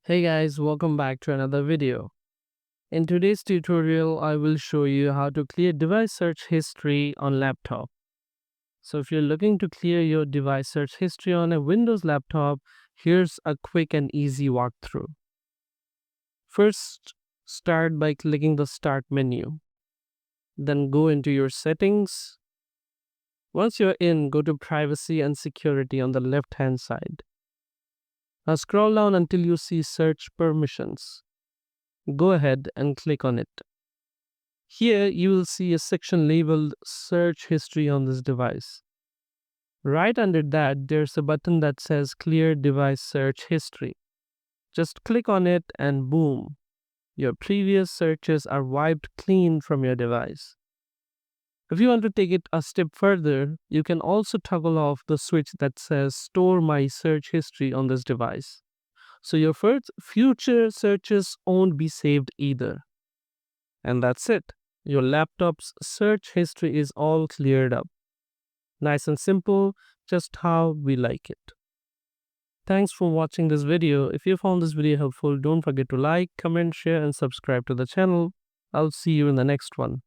Hey guys, welcome back to another video. In today's tutorial, I will show you how to clear device search history on laptop. So if you're looking to clear your device search history on a Windows laptop, here's a quick and easy walkthrough. First, start by clicking the Start menu. Then go into your settings. Once you're in, go to Privacy and Security on the left-hand side. Now scroll down until you see Search Permissions. Go ahead and click on it. Here you will see a section labeled Search History on this device. Right under that, there's a button that says Clear Device Search History. Just click on it and boom, your previous searches are wiped clean from your device. If you want to take it a step further, you can also toggle off the switch that says Store My Search History on this device. So your future searches won't be saved either. And that's it. Your laptop's search history is all cleared up. Nice and simple, just how we like it. Thanks for watching this video. If you found this video helpful, don't forget to like, comment, share, and subscribe to the channel. I'll see you in the next one.